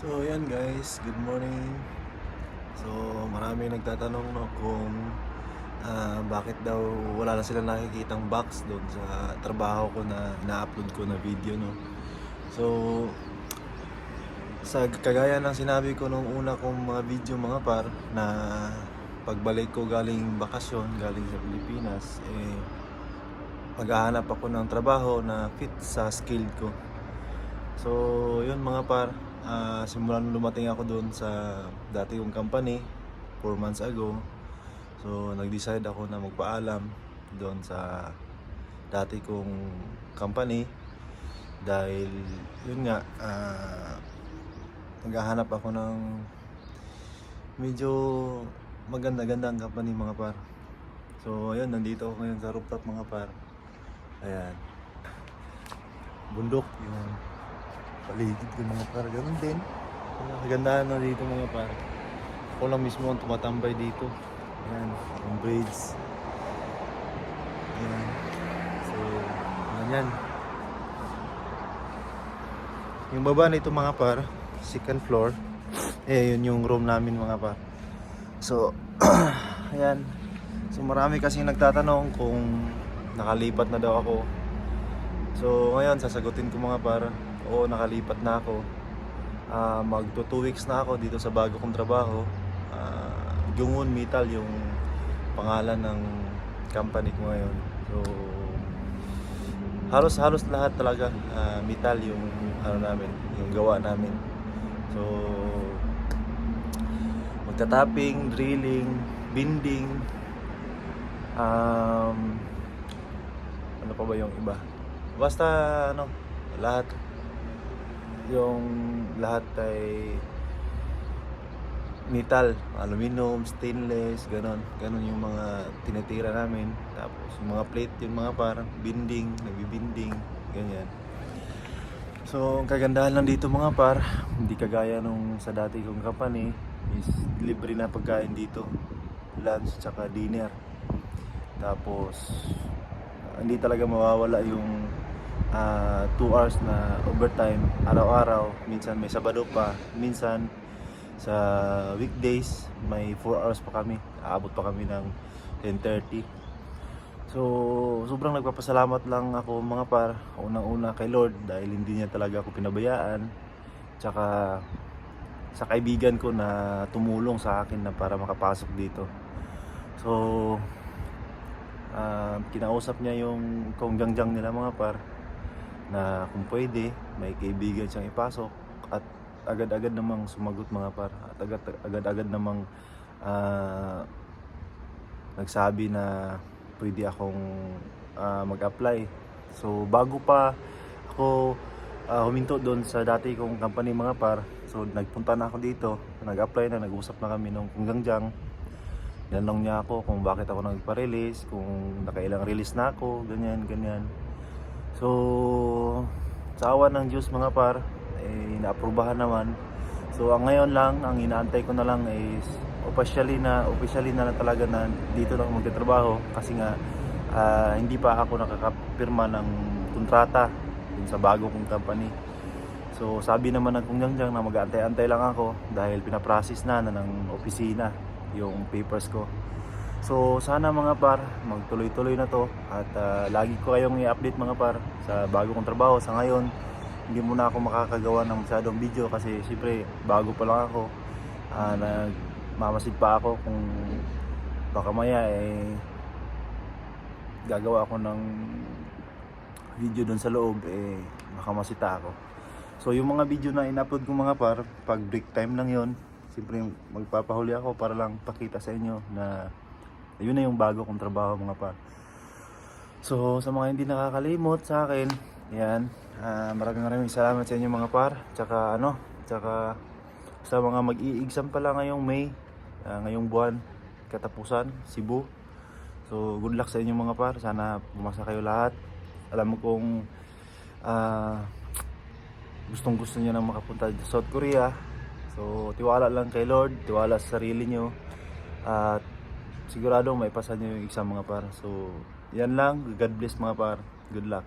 So yan guys, good morning. So marami nagtatanong no kung bakit daw wala na sila nakikitang box doon sa trabaho ko na ina-upload ko na video no. So sa kagaya ng sinabi ko nung una kong mga video mga par na pagbalik ko galing bakasyon, galing sa Pilipinas, maghahanap ako ng trabaho na fit sa skill ko. So yun mga par, simula nung lumating ako doon sa dati kong company 4 months ago. So nag-decide ako na magpaalam doon sa dati kong company dahil yun nga, naghahanap ako ng medyo maganda-gandang company mga par. So ayun, nandito ako ngayon sa rooftop mga par. Ayan, bundok yung paligid ko mga par, ganun din. Kagandahan na dito mga par, ako lang mismo ang tumatambay dito. Ayan, yung braids. Ayan. So, ganyan. Yung baba nito mga par, second floor. Yun yung room namin mga par. So, ayan. So, marami kasing nagtatanong kung nakalipat na daw ako. So, ngayon sasagutin ko mga par. Oo, nakalipat na ako. Magto 2 weeks na ako dito sa bago kong trabaho. Jungun Metal yung pangalan ng company ko ngayon. So halos lahat talaga metal yung ano namin, yung gawa namin. So magta-tapping, drilling, bending, ano pa ba yung iba? Basta ano, lahat. Yung lahat ay metal, aluminum, stainless, ganon yung mga tinitira namin. Tapos yung mga plate, yung mga parang binding, nagbibinding, ganyan. So ang kagandahan lang dito mga par, hindi kagaya nung sa dati kong company, is libre na pagkain dito, lunch tsaka dinner. Tapos hindi talaga mawawala yung 2 hours na overtime araw-araw. Minsan may Sabado pa, minsan sa weekdays may 4 hours pa kami, aabot pa kami ng 10:30. So sobrang nagpapasalamat lang ako mga par, unang-una kay Lord dahil hindi niya talaga ako pinabayaan, tsaka sa kaibigan ko na tumulong sa akin na para makapasok dito. So kinausap niya yung konggangjang nila mga par na kung pwede may kaibigan siyang ipasok, at agad-agad namang sumagot mga par, at agad-agad namang nagsabi na pwede akong mag-apply. So bago pa ako huminto doon sa dati kong company mga par, so nagpunta na ako dito, nag-apply na, nag-usap na kami nung konggangjang. Tinanong niya ako kung bakit ako nagpa-release, kung nakailang release na ako, ganyan. So sa awa ng Diyos mga par, naaprubahan naman. So ang ngayon lang, ang inaantay ko na lang is officially na talaga na dito na ako magtatrabaho, kasi nga hindi pa ako nakakapirma ng kontrata dun sa bago kong company. So sabi naman ng konggangjang na mag-aantay-antay lang ako dahil pinaprocess na ng opisina yung papers ko. So sana mga par, magtuloy-tuloy na to, at lagi ko kayong i-update mga par sa bago kong trabaho. Sa ngayon hindi muna ako makakagawa ng masyadong video kasi siyempre bago pa lang ako. Nagmamasid pa ako kung baka maya gagawa ako ng video doon sa loob, baka masita ako. So yung mga video na in-upload ko mga par, pag break time lang yon, siyempre magpapahuli ako para lang pakita sa inyo na yun na yung bago kong trabaho mga par. So sa mga hindi nakakalimot sa akin, yan, maraming salamat sa inyo mga par. Tsaka sa mga mag-i-exam pala ngayong May, ngayong buwan, katapusan, Cebu. So good luck sa inyo mga par, sana bumasa kayo lahat. Alam mo kung gustong-gusto niyo na makapunta sa South Korea. So tiwala lang kay Lord, tiwala sa sarili niyo, at sigurado may pasa niyo yung exam mga par. So yan lang, God bless mga par, good luck.